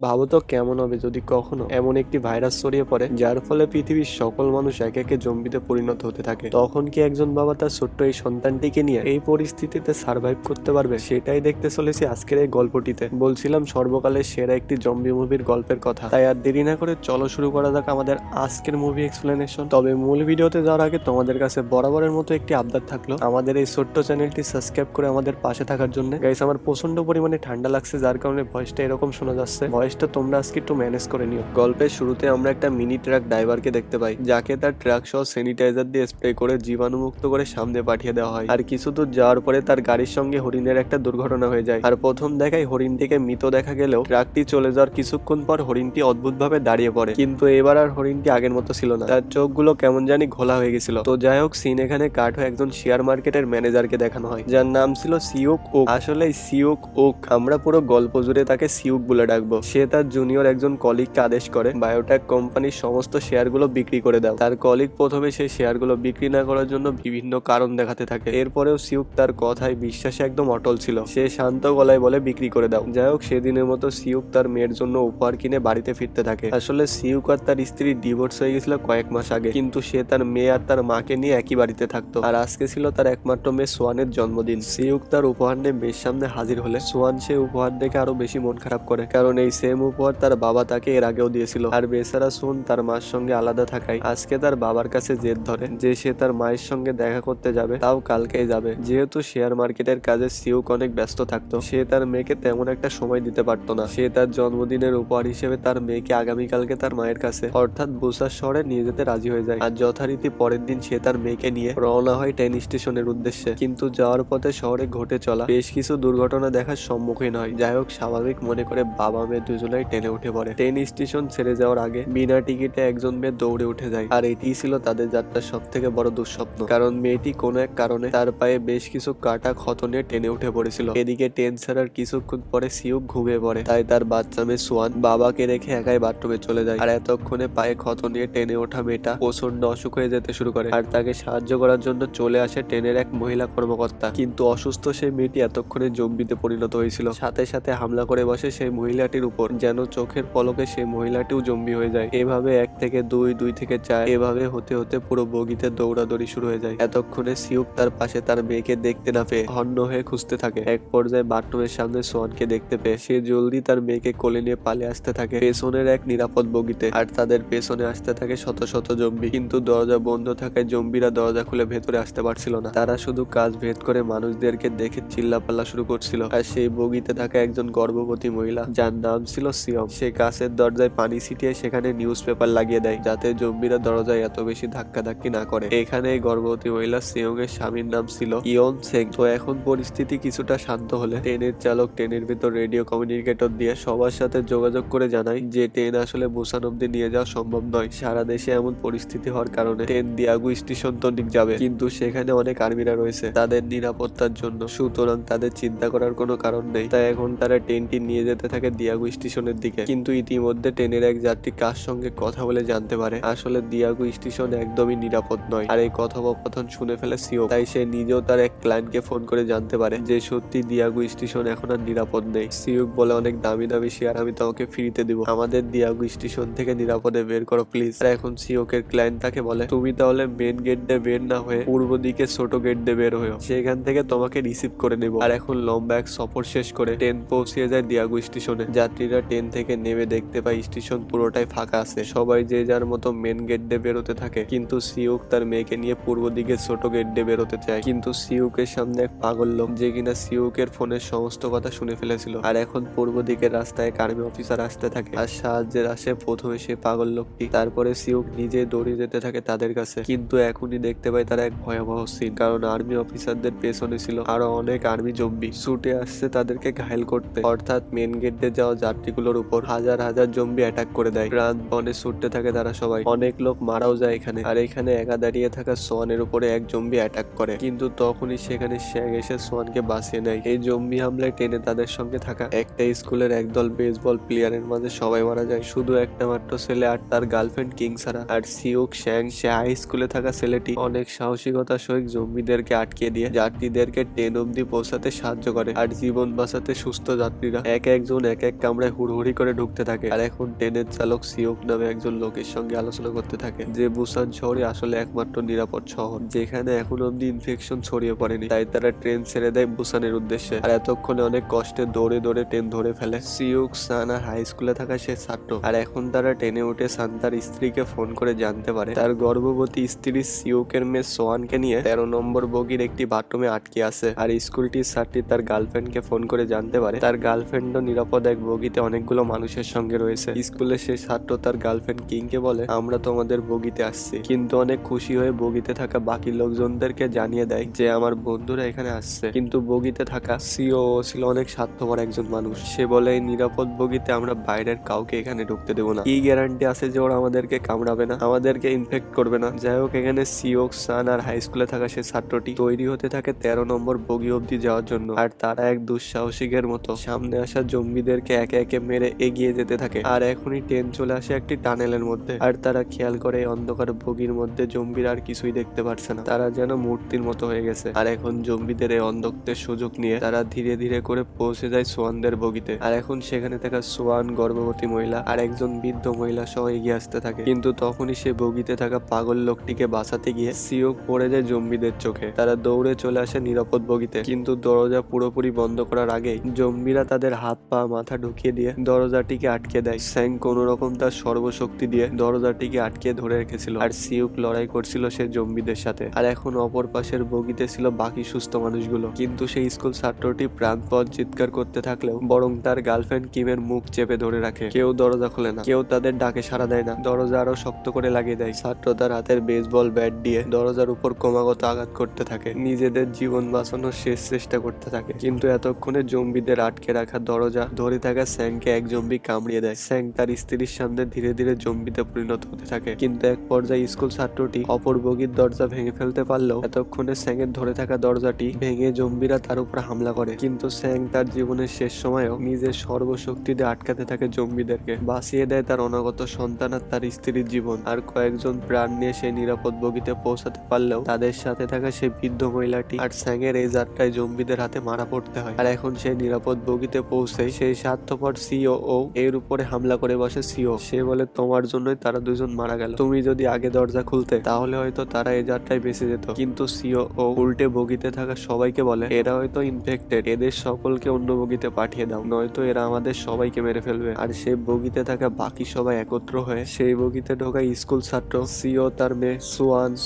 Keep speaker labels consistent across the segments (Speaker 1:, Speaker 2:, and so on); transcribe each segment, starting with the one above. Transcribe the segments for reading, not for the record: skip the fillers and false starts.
Speaker 1: ভাবো তো কেমন হবে যদি কখনো এমন একটি ভাইরাস ছড়িয়ে পড়ে যার ফলে পৃথিবীর সকল মানুষ একে একে জম্বিতে পরিণত হতে থাকে। তখন কি একজন বাবা তার ছোট্ট এই সন্তানটিকে নিয়ে এই পরিস্থিতিতে সার্ভাইভ করতে পারবে? সেটাই দেখতে চলেছি আজকের এই গল্পটিতে। বলছিলাম সর্বকালের সেরা একটি জম্বি মুভির গল্পের কথা, তাই আর দেরি না করে চলো শুরু করা যাক আমাদের আজকের মুভি এক্সপ্লেনেশন। তবে মূল ভিডিওতে যাওয়ার আগে তোমাদের কাছে বরাবরের মতো একটি আবদার থাকলো, আমাদের এই ছোট্ট চ্যানেলটি সাবস্ক্রাইব করে আমাদের পাশে থাকার জন্য। গাইস, আমার প্রচন্ড পরিমাণে ঠান্ডা লাগছে, যার কারণে ভয়েসটা এরকম শোনা যাচ্ছে। ভয়েসটা তোমরা আজকে একটু ম্যানেজ করে নিও। গল্পের শুরুতে আমরা একটা মিনি ট্রাক ড্রাইভারকে দেখতে পাই, যাকে তার ট্রাক সহ স্যানিটাইজার দিয়ে স্প্রে করে জীবাণুমুক্ত করে সামনে পাঠিয়ে দেওয়া হয়। আর কিছু দূর যাওয়ার পরে তার গাড়ির সঙ্গে হরিণের একটা দুর্ঘটনা হয়ে যায়। আর প্রথম দেখায় হরিণটিকে মৃত দেখা গেলেও ট্রাকটি চলে যাওয়ার কিছুক্ষণ পর হরিণটি অদ্ভুতভাবে দাঁড়িয়ে পড়ে, কিন্তু এবার আর হরিণটি আগের মতো ছিল না। তার চোখগুলো কেমন জানি ঘোলা হয়ে গেছিল। তো যাই হোক, সিন এখানে কাট হয়ে একজন শেয়ার মার্কেটের ম্যানেজারকে দেখানো হয়, যার নাম ছিল সিওক ওক। আসলে সিওক ওক, আমরা পুরো গল্প জুড়ে তাকে সিওক বলে ডাকবো। সে তার জুনিয়র একজন কলিগকে আদেশ করে বায়োটেক কোম্পানির সমস্ত শেয়ারগুলো বিক্রি করে দাও। তার কলিগ প্রথমে সেই শেয়ারগুলো বিক্রি না করার জন্য বিভিন্ন কারণ দেখাতে থাকে। এরপরেও সিউক তার কথায় বিশ্বাসে একদম অটল ছিল। সে শান্ত গলায় বলে বিক্রি করে দাও। যাই হোক, সেদিনের মতো সিউক তার মেয়ের জন্য উপহার কিনে বাড়িতে ফিরতে থাকে। আসলে সিউক আর তার স্ত্রী ডিভোর্স হয়ে গেছিল কয়েক মাস আগে, কিন্তু সে তার মেয়ে আর তার মাকে নিয়ে একই বাড়িতে থাকতো। আর আজকে ছিল তার একমাত্র মেয়ে সোয়ানের জন্মদিন। সিউক তার উপহার নিয়ে মেয়ের সামনে হাজির হলে সোয়ান সে উপহার দেখে আরো বেশি মন খারাপ করে, কারণ এই সেম উপহার তার বাবা তাকে এর আগেও দিয়েছিল। আর বেচারা সোন তার মার সঙ্গে আলাদা থাকায় আজকে তার বাবার কাছে জেদ ধরে যে সে তার মায়ের সঙ্গে দেখা করতে যাবে, তাও কালকেই যাবে। যেহেতু শেয়ার মার্কেটের কাজে সিউক অনেক ব্যস্ত থাকতো, সে তার মেয়েকে তেমন একটা সময় দিতে পারতো না। সে তার জন্মদিনের উপহার হিসেবে তার মেয়েকে আগামীকালকে তার মায়ের কাছে অর্থাৎ বুসার শহরে নিয়ে যেতে রাজি হয়ে যায়। আর যথারীতি পরের দিন সে তার মেয়েকে নিয়ে রওনা হয় ট্রেন স্টেশনের উদ্দেশ্যে। কিন্তু যাওয়ার পথে শহরে ঘটে চলা বেশ কিছু দুর্ঘটনা দেখার সম্মুখীন হয়। যাই হোক, স্বাভাবিক মনে করে বাবা মেয়ে দুজনেই ট্রেনে উঠে পড়ে। ট্রেন স্টেশন ছেড়ে যাওয়ার আগে বিনা টিকিটে একজন মেয়ে দৌড়ে উঠে যায়। আর এটি ছিল তাদের যাত্রার সব থেকে বড় দুঃস্বপ্ন, কারণ মেয়েটি কোনো এক কারণে তার পায়ে বেশ কিছু কাটা ক্ষত নিয়ে ট্রেনে উঠে পড়েছিল। এদিকে ট্রেন ছাড়ার কিছুক্ষণ পরে সিউক ঘুমিয়ে পড়ে, তাই তার বাচ্চা মেয়ে সোয়ান বাবাকে রেখে একাই বাথরুমে চলে যায়। আর এতক্ষণে পায়ে ক্ষত নিয়ে ট্রেনে ওঠা মেয়েটা প্রচন্ড অসুখ হয়ে যেতে শুরু করে। আর তাকে সাহায্য করার জন্য চলে আসে ট্রেনের এক মহিলা কর্মকর্তা। কিন্তু অসুস্থ সেই মেয়েটি এতক্ষণে জম্বিতে পরিণত হয়েছিল। সাথে সাথে হামলা করে বসে সেই মহিলাটির উপর, যেন চোখের পলকে সেই মহিলাটিও জম্বি হয়ে যায়। এভাবে 1 থেকে 2, 2 থেকে 4, এভাবে হতে হতে পুরো বগিতে দৌড়াদৌড়ি শুরু হয়ে যায়। এতক্ষণে সিউক তার পাশে তার মেয়েকে দেখতে না পেয়ে হন্য হয়ে খুঁজতে থাকে। এক পর্যায়ে বাথরুমের সামনে সোয়ানকে দেখতে পেয়ে সে জলদি তার মেয়েকে কোলে নিয়ে পালিয়ে আসতে থাকে পেছনের এক নিরাপদ বগিতে। আর তাদের পেছনে আসতে থাকে শত শত জম্বি, কিন্তু দরজা বন্ধ থাকায় জম্বিরা দরজা খুলে ভেতরে আসতে পারছিল না। তারা শুধু কাজ ভেদ করে মানুষদেরকে দেখে চিল্লাপাল্লা শুরু করছিল। আর সেই বগিতে থাকা একজন গর্ভবতী মহিলা, যার নাম ছিল সিয়ম, সে কাছের দরজায় পানি ছিটিয়ে সেখানে নিউজ পেপার লাগিয়ে দেয়, যাতে জম্বিরা দরজায় এত বেশি ধাক্কাধাক্কি না করে। এখানে এই গর্ভবতী মহিলা সিয়ং এর স্বামীর নাম ছিল ইয়ন সেং। তো এখন পরিস্থিতি কিছুটা শান্ত হলে ট্রেনের চালক ট্রেনের ভিতর রেডিও কমিউনিকেটর দিয়ে সবার সাথে যোগাযোগ করে জানায় যে ট্রেন আসলে বুসান অব্দি নিয়ে যাওয়া সম্ভব নয়। সারা দেশে এমন পরিস্থিতি হওয়ার কারণে ট্রেন দিয়াগু স্টেশন তন্ডিক যাবে, কিন্তু সেখানে অনেক আর্মিরা রয়েছে তাদের নিরাপত্তার জন্য, সুতরাং তাদের চিন্তা করার কোনো কারণ নেই। তাই এখন তারা ট্রেনটি নিয়ে যেতে থাকে দিয়াগু স্টেশনের দিকে। কিন্তু ইতিমধ্যে ট্রেনের এক যাত্রী কার সঙ্গে কথা বলে জানতে পারে আসলে দিয়াগু স্টেশন একদমই নিরাপদ নয়। আর এই কথোপকথন শুনে ফেলে সিও, তাই সে নিজেও তার এক ক্লায়েন্টকে ফোন করে জানতে পারে যে সত্যি দিয়াগু স্টেশন এখন আর নিরাপদ নেই। সিউক বলে, অনেক দামি দামি শেয়ার আমি তোমাকে ফ্রিতে দিব, আমাদের দিয়াগু স্টেশন থেকে নিরাপদে বের করো প্লিজ। আর এখন সিওকের ক্লায়েন্ট তাকে বলে, তুমি তাহলে মেন গেট দিয়ে বের না হয়ে পূর্ব দিকে ছোট গেট দিয়ে বের হয়েও, সেখান থেকে তোমাকে রিসিভ করে নেব। আর এখন লম্বা এক সফর শেষ করে ট্রেন পৌঁছে যায় দিয়াগু স্টেশনে। যাত্রীরা ট্রেন থেকে নেমে দেখতে পায় স্টেশন পুরোটাই ফাঁকা আছে, সবাই যে যার মতো মেন গেট দিয়ে বেরোতে থাকে। কিন্তু সিউক তার মেয়েকে নিয়ে পূর্ব দিকে ছোট গেট দিয়ে বেরোতে চায়, কিন্তু সিউকের সামনে এক পাগল লোক, যে কিনা সিউকের ফোনের সমস্ত কথা শুনে ফেলেছিল। আর এখন পূর্ব দিকের রাস্তায় এক আর্মি অফিসার আসতে থাকে, আর সাহায্যের আসে প্রথমে সে পাগল লোকটি। তারপরে সিউক নিজে দৌড়ে যেতে থাকে তাদের কাছে, কিন্তু এখনই দেখতে পায় তারা এক ভয়াবহ সিন, কারণ আর্মি অফিসারদের পেছনে ছিল আরো অনেক আর্মি জম্বি ছুটে আসছে তাদেরকে ঘায়েল করতে। অর্থাৎ মেন গেট দিয়ে যাওয়া যাত্রীগুলোর উপর হাজার হাজার জম্বি অ্যাটাক করে দেয়। প্রাণপণে ছুটতে থাকে তারা সবাই, অনেক লোক মারাও যায় এখানে। আর এখানে একা দাঁড়িয়ে থাকা সোয়ানের উপরে এক জম্বি অ্যাটাক করে, কিন্তু তখনই সেখানে শ্যাগ এসে সোয়ানকে বাঁচিয়ে নেয়। এই জম্বি হামলায় টেনে তাদের সঙ্গে থাকা একটা স্কুলের একদল বেসবল প্লেয়ারের মাঝে সবাই মারা যায়, শুধু একটা মাত্র ছেলে আর তার গার্লফ্রেন্ড কিং ছাড়া। আর সিউক শ্যাং, সে হাই স্কুলে থাকা ছেলেটি, অনেক সাহসিকতার সহিত জম্বিদেরকে আটকে দিয়ে যাত্রীদেরকে ট্রেন অব্দি পৌঁছাতে সাহায্য করে। আর জীবন বাঁচাতে সুস্থ যাত্রীরা এক একজন এক এক কামরা কামরায় হুড়হুড়ি করে ঢুকতে থাকে। আর এখন ট্রেনের চালক সিওক নামে একজন লোকের সঙ্গে আলোচনা করতে থাকে যে বুসান শহরই আসলে একমাত্র নিরাপদ শহর যেখানে এখন অব্দি ইনফেকশন ছড়িয়ে পড়েনি। তাই তারা ট্রেন ছেড়ে দেয় বুসানের উদ্দেশ্যে। আর এতক্ষণে অনেক কষ্টে দৌড়ে দৌড়ে ট্রেন ধরে ফেলে। সিওক, সান আর হাই স্কুলে থাকা সে ছাত্র। আর এখন তারা ট্রেনে উঠে সান তার স্ত্রীকে ফোন করে জানতে পারে তার গর্ভবতী স্ত্রী সিউকের মেয়ে সোয়ানকে নিয়ে 13 নম্বর বগির একটি বাথরুমে আটকে আছে। আর স্কুল টিচারটি তার গার্লফ্রেন্ডকে ফোন করে জানতে পারে তার গার্লফ্রেন্ডও নিরাপদ এক বগিতে অনেকগুলো মানুষের সঙ্গে রয়েছে। স্কুলের সে ছাত্র তার গার্লফ্রেন্ড কিংকে বলে আমরা তোমাদের বগিতে আসছি, কিন্তু অনেক খুশি হয়ে বগিতে থাকা বাকি লোকজনদেরকে জানিয়ে দেয় যে আমার বন্ধুরা এখানে আসছে। কিন্তু বগিতে থাকা সিও ছিল অনেক স্বার্থপর একজন মানুষ। সে বলে এই নিরাপদ বগিতে আমরা বাইরের কাউকে এখানে ঢুকতে দেবো না। কি গ্যারান্টি আছে যে ওরা আমাদেরকে কামড়াবে না, আমাদেরকে ইনফেক্ট করবে না? যাই হোক, এখানে সিওক, সান আর হাই স্কুলে থাকা সে ছাত্রটি তৈরি হতে থাকে 13 নম্বর বগি অব্দি যাওয়ার জন্য। আর তারা এক দুঃসাহসিকের মতো সামনে আসা জম্বিদেরকে একে একে মেরে এগিয়ে যেতে থাকে। আর এখনই ট্রেন চলে আসে একটি টানেলের মধ্যে। আর তারা খেয়াল করে এই অন্ধকার বগির মধ্যে জম্বির আর কিছুই দেখতে পারছে না, তারা যেন মূর্তির মতো হয়ে গেছে। আর এখন জম্বিদের এই অন্ধত্বের সুযোগ নিয়ে তারা ধীরে ধীরে করে পৌঁছে যায় সোয়ানদের বগিতে। আর এখন সেখানে থাকা সোয়ান, গর্ভবতী মহিলা আর একজন বৃদ্ধ মহিলা সহ এগিয়ে আসতে থাকে। কিন্তু তখনই সে বগিতে থাকা পাগল লোকটিকে বাঁচাতে গিয়ে সিওক পড়ে যায় জম্বিদের চোখে। তারা দৌড়ে চলে আসে নিরাপদ বগিতে, কিন্তু দরজা পুরোপুরি বন্ধ করার আগেই জম্বিরা তাদের হাত পা মাথা ঢুকিয়ে দিয়ে দরজাটিকে আটকে দেয়। স্যাং কোন রকম তার সর্বশক্তি দিয়ে দরজাটিকে আটকে ধরে রেখেছিল। আর সিউক লড়াই করছিল সে জম্বিদের সাথে। আর এখন অপর পাশের বগিতে ছিল বাকি সুস্থ মানুষগুলো। কিন্তু সেই স্কুল ছাত্রটি প্রাণপণ চিৎকার করতে থাকলেও বরং তার গার্লফ্রেন্ড কিমের মুখ চেপে ধরে রাখে। কেউ দরজা খোলে না, কেউ তাদের ডাকে সাড়া দেয় না। দরজা আরো শক্ত করে লাগিয়ে দেয়। ছাত্র তার হাতের বেসবল ব্যাট দিয়ে দরজার উপর ক্রমাগত আঘাত করতে থাকে, নিজেদের জীবন বাঁচানোর শেষ চেষ্টা করতে থাকে। কিন্তু এতক্ষণে জম্বিদের আটকে রাখা দরজা ধরে থাকা স্যাংকে এক জম্বি কামড়িয়ে দেয়। স্যাং তার স্ত্রীর সামনে ধীরে ধীরে জম্বিতে পরিণত হতে থাকে। কিন্তু এক পর্যায়ে স্কুল ছাত্রটি অপর বগির দরজা ভেঙে ফেলতে পারলেও এতক্ষণে স্যাংয়ের ধরে থাকা দরজাটি ভেঙে জম্বিরা তার উপর হামলা করে। কিন্তু স্যাং তার জীবনের শেষ সময়েও নিজের সর্বশক্তি দিয়ে আটকাতে থাকে জম্বিদেরকে, বাঁচিয়ে দেয় তার অনাগত সন্তান আর তার স্ত্রীর জীবন। আর কয়েকজন প্রাণ নিয়ে সেই নিরাপদ বগিতে পৌঁছাতে পারলেও তাদের সাথে থাকা সেই বৃদ্ধ মহিলাটি আর স্যাংয়ের এই যাত্রায় জম্বিদের হাতে মারা পড়তে হয়। আর এখন সেই নিরাপদ বগিতে পৌঁছে সেই স্বার্থপর সিও এর উপরে হামলা করে বসে সিও। সে বলে তোমার জন্যই তারা দুজন মারা গেল, তুমি যদি আগে দরজা খুলতে তাহলে হয়তো তারা এই যাত্রায় বেঁচে যেত। কিন্তু সিও উল্টে বগিতে থাকা সবাইকে বলে এরা হয়তো ইনফেক্টেড, এদের সকলকে অন্য বগিতে পাঠিয়ে দাও, নয়তো এরা আমাদের সবাইকে মেরে ফেলবে। আর সেই বগিতে থাকা বাকি সবাই একত্র হয়ে সেই বগিতে ঢোকা স্কুল ছাত্র সিও, তার মেয়ে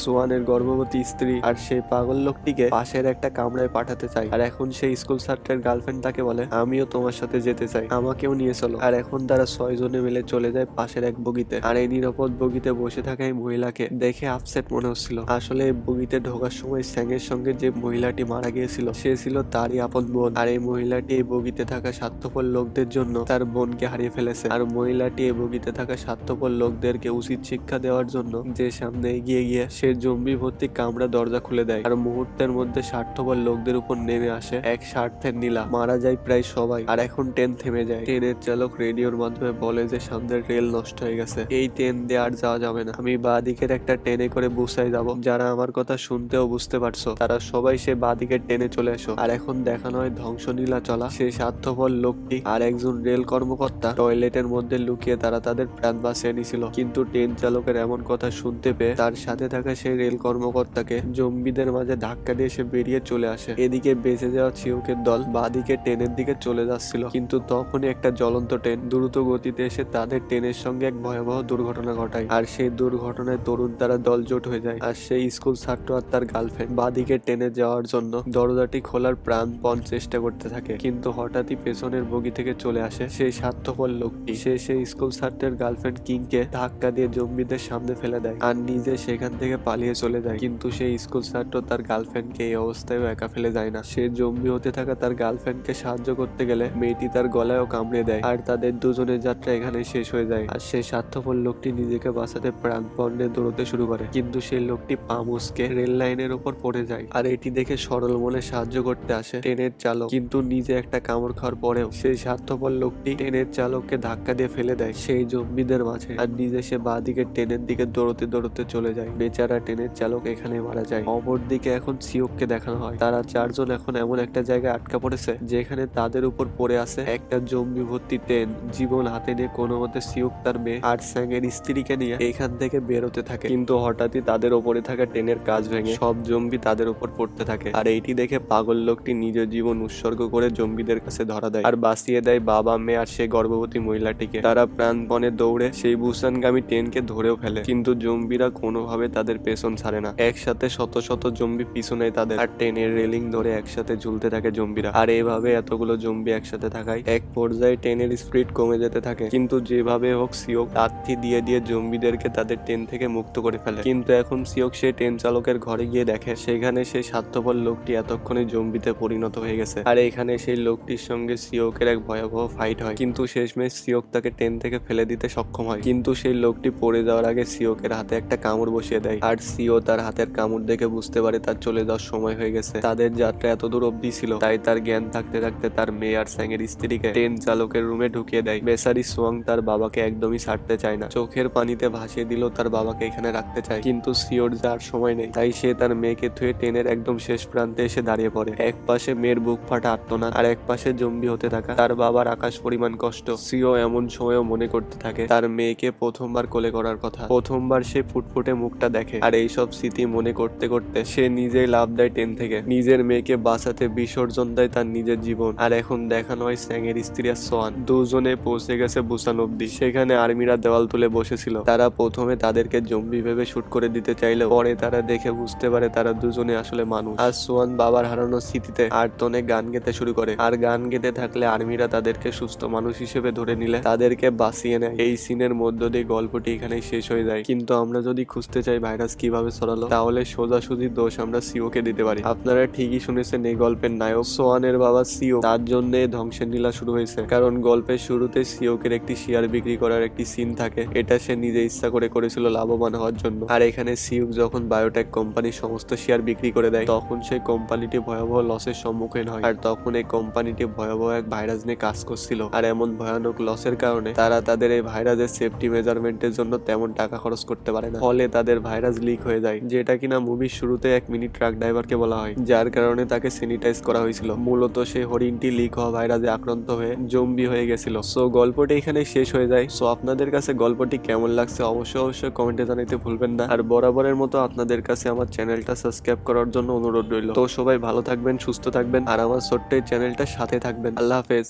Speaker 1: সোয়ানের গর্ভবতী স্ত্রী আর সেই পাগল লোকটিকে পাশের একটা কামরায় পাঠাতে চায়। আর এখন সেই স্কুল ছাত্রের গার্লফ্রেন্ড তাকে বলে আমিও তোমার সাথে যেতে চাই, আমাকেও নিয়ে চলো। আর এখন তারা 6 জনে মিলে চলে যায় পাশের এক বগিতে। আর এই নিরাপদ বগিতে বসে থাকা এই মহিলাকে দেখে আপসেট মনে হচ্ছিল। আসলে এই বগিতে ঢোকার সময় স্যাংয়ের সঙ্গে যে মহিলাটি মারা গিয়েছিল সে ছিল তারই আপন বোন। আর এই মহিলাটি এই বগিতে থাকা স্বার্থপর লোকদের জন্য তার বোনকে হারিয়ে ফেলেছে। আর মহিলাটি এই বগিতে থাকা স্বার্থপর লোকদেরকে উচিত শিক্ষা দেওয়ার জন্য যে সামনে এগিয়ে গিয়ে সে জম্বি ভর্তি কামড়া দরজা খুলে দেয়। আর মুহূর্তের মধ্যে স্বার্থপর লোকদের উপর নেমে আসে এক স্বার্থের নীলা, মারা যায় প্রায় সবাই। আর এখন ট্রেন থেমে যায়। ট্রেনের চালক রেডিওর মাধ্যমে বলে যে সামনের রেল নষ্ট হয়ে গেছে, এই ট্রেন দিয়ে আর যাওয়া যাবে না। আমি বাঁ দিকের একটা ট্রেনে করে বুসাই যাব, যারা আমার কথা শুনতেও বুঝতে পারছো তারা সবাই সে বাঁ দিকের ট্রেনে চলে এসো। আর এখন দেখানো হয় ধ্বংস নীলা চলা সেই স্বার্থপর লোকটি আর একজন রেল কর্মকর্তা টয়লেটের মধ্যে লুকিয়ে তারা তাদের প্রাণ বাঁচিয়ে নিছিল। কিন্তু ট্রেন চালকের এমন কথা শুনতে পেয়ে তার সাথে থাকা সেই রেল কর্মকর্তাকে জম্বিদের মাঝে ধাক্কা দিয়ে সে বেরিয়ে চলে আসে। এদিকে বেঁচে যাওয়া চিউকের দল বাঁদিকে ট্রেনের দিকে চলে যাচ্ছিল। কিন্তু তখনই একটা জ্বলন্ত ট্রেন দ্রুত গতিতে এসে তাদের ট্রেনের সঙ্গে এক ভয়াবহ দুর্ঘটনা ঘটায়। আর সেই দুর্ঘটনায় তরুণ তারা দলজোট হয়ে যায়। আর সেই স্কুল ছাত্র আর তার গার্লফ্রেন্ড বাঁদিকে ট্রেনে যাওয়ার জন্য দরজাটি খোলার প্রাণপণ চেষ্টা করতে থাকে। কিন্তু হঠাৎই পেছনের বগি থেকে চলে আসে সেই স্বার্থপর লোকটি। সে সেই স্কুল ছাত্রের গার্লফ্রেন্ড কিংকে ধাক্কা দিয়ে জম্বিদের সামনে ফেলে দেয় আর নিজে সেখান থেকে পালিয়ে চলে যায়। কিন্তু সেই স্কুল ছাত্র তার গার্লফ্রেন্ডকে এই অবস্থায়ও একা ফেলে যায় না। সে জম্বি হতে থাকা তার গার্লফ্রেন্ডকে সাহায্য করতে গেলে মেয়েটি তার গলায়ও কামড়ে দেয়। আর তাদের দুজনের যাত্রা এখানে শেষ হয়ে যায়। আর সেই স্বার্থপর লোকটি নিজেকে বাঁচাতে প্রাণপণে দৌড়তে শুরু করে। কিন্তু সেই লোকটি পা মুচকে রেল লাইনের উপর পড়ে যায়। আর এটি দেখে সরল মনে সাহায্য করতে আসে ট্রেনের চালক। কিন্তু নিজে একটা কামড় খাওয়ার পরেও সেই স্বার্থপর লোকটি ট্রেনের চালককে ধাক্কা দিয়ে ফেলে দেয় সেই জম্বিদের মাঝে। আর নিজে সে বাঁ দিকে ট্রেনের দিকে দৌড়তে দৌড়তে চলে যায়। বেচারা ট্রেনের চালক এখানে মারা যায়। অপরদিকে এখন সিওককে দেখানো হয়। তারা 4 জন এখন এমন একটা জায়গায় আটকা পড়েছে যেখানে তাদের উপর পড়ে আছে একটা জম্বি জম্বি ভর্তি ট্রেন জীবন হাতে নিয়ে কোনো মতে সিউক তার মেয়ে আর স্যাংয়ের স্ত্রীকে নিয়ে এখান থেকে বেরোতে থাকে, কিন্তু হঠাৎই তাদের ওপরে থাকা ট্রেনের কাজ ভেঙে সব জম্বি তাদের উপর পড়তে থাকে। আর এইটি দেখে পাগল লোকটি নিজের জীবন উৎসর্গ করে জম্বিদের কাছে ধরা দেয় আর বাঁচিয়ে দেয় বাবা মেয়ে আর সেই গর্ভবতী মহিলাটিকে। তারা প্রাণপণে দৌড়ে সেই বুসানগামী ট্রেনকে ধরেও ফেলে, কিন্তু জম্বিরা কোনোভাবে তাদের পেছন ছাড়ে না। একসাথে শত শত জম্বি পিছু নেয় তাদের, আর ট্রেনের রেলিং ধরে একসাথে ঝুলতে থাকে জম্বিরা। আর এভাবে এতগুলো জম্বি একসাথে থাকায় এক পর্যায়ে ট্রেনের স্পিড কমে যেতে থাকে, কিন্তু যেভাবে হোক সিওক লাথি দিয়ে দিয়ে জম্বিদেরকে তাদের ট্রেন থেকে মুক্ত করে ফেলে। কিন্তু এখন সিওক সেই ট্রেন চালকের ঘরে গিয়ে দেখে সেখানে সেই স্বার্থপর লোকটি এতক্ষণে জম্বিতে পরিণত হয়ে গেছে। আর এখানে সেই লোকটির সঙ্গে সিওকের এক ভয়াবহ ফাইট হয়, কিন্তু শেষমেশ সিওক তাকে ট্রেন থেকে ফেলে দিতে সক্ষম হয়। কিন্তু সেই লোকটি পড়ে যাওয়ার আগে সিওকের হাতে একটা কামড় বসিয়ে দেয়, আর সিও তার হাতের কামড় দেখে বুঝতে পারে তার চলে যাওয়ার সময় হয়ে গেছে। তাদের যাত্রা এত দূর অব্দি ছিল, তাই তার জ্ঞান থাকতে থাকতে তার মেয়ে আর স্যাংয়ের স্ত্রীকে ট্রেন চালকের রুমে ঢুকিয়ে দেয়। বেচারি সোয়াং তার বাবাকে একদমই ছাড়তে চায় না, চোখের পানিতে ভাসিয়ে দিল তার বাবাকে এখানে রাখতে চায়, কিন্তু সিওর যাওয়ার সময় নেই। তাই সে তার মেয়েকে থুয়ে ট্রেনের একদম শেষ প্রান্তে এসে দাঁড়িয়ে পড়ে। এক পাশে মেয়ের বুক ফাটা আর্তনাদ আর এক পাশে জম্বি হতে থাকা তার বাবার আকাশ পরিমাণ কষ্ট। সিও এমন সময়ও মনে করতে থাকে তার মেয়েকে প্রথমবার কোলে করার কথা, প্রথমবার সে ফুটফুটে মুখটা দেখে। আর এইসব স্মৃতি মনে করতে করতে সে নিজেই লাফ দেয় ট্রেন থেকে, নিজের মেয়েকে বাঁচাতে বিসর্জন দেয় তার নিজের জীবন। আর এখন দেখানো হয় স্যাংয়ের স্ত্রী আর সোয়ান দুজনে পৌঁছে গেছে বুসান অব্দি। সেখানে আর্মিরা দেওয়াল তুলে বসেছিল। তারা প্রথমে তাদেরকে জম্বি ভেবে শুট করে দিতে চাইলেও পরে তারা দেখে বুঝতে পারে তারা দুজনে আসলে মানুষ। আর সোয়ান বাবার হারানোর স্মৃতিতে আর্তনে গান গেতে শুরু করে, আর গান গেতে থাকলে আর্মিরা তাদেরকে সুস্থ মানুষ হিসেবে ধরে নিলে তাদেরকে বাঁচিয়ে নেয়। এই সিনের মধ্য দিয়ে গল্পটি এখানেই শেষ হয়ে যায়। কিন্তু আমরা যদি খুঁজতে চাই ভাইরাস কিভাবে ছড়ালো, তাহলে সোজাসুজি দোষ আমরা সিওকে দিতে পারি। আপনারা ঠিকই শুনেছেন, এই গল্পের নায়ক সোয়ানের বাবা সিও, তার জন্য ধ্বংসের লীলা শুরু হয়েছে। কারণ গল্পের শুরুতে সিওকের একটি শেয়ার বিক্রি করার একটি সিন থাকে, এটা সে নিজে ইচ্ছা করে করেছিল লাভবান হওয়ার জন্য। আর এখানে সিওক যখন বায়োটেক কোম্পানির সমস্ত শেয়ার বিক্রি করে দেয়, তখন সেই কোম্পানিটি ভয়াবহ লসের সম্মুখীন হয়। আর তখন এই কোম্পানিটি ভয়াবহ এক ভাইরাস নিয়ে কাজ করছিল, আর এমন ভয়ানক লসের কারণে তারা তাদের এই ভাইরাসের সেফটি মেজারমেন্টের জন্য তেমন টাকা খরচ করতে পারে না। ফলে তাদের ভাইরাস লিক হয়ে যায়, যেটা কিনা মুভির শুরুতে 1 মিনিট ট্রাক ড্রাইভারকে বলা হয়, যার কারণে তাকে স্যানিটাইজ করা হয়েছিল। মূলত সেই হরিণটি লিক হওয়া ভাইরাসে আক্রান্ত হয়ে জম্বি হয়ে গেছিল। সো গল্পটি এখানে শেষ হয়ে যায়। সো আপনাদের কাছে গল্পটি কেমন লাগছে অবশ্যই কমেন্টে জানাতে ভুলবেন না। আর বরাবরের মতো আপনাদের কাছে আমার চ্যানেলটা সাবস্ক্রাইব করার জন্য অনুরোধ রইল। তো সবাই ভালো থাকবেন, সুস্থ থাকবেন, আর আমার ছোট্ট এই চ্যানেলটার সাথে থাকবেন। আল্লাহ হাফেজ।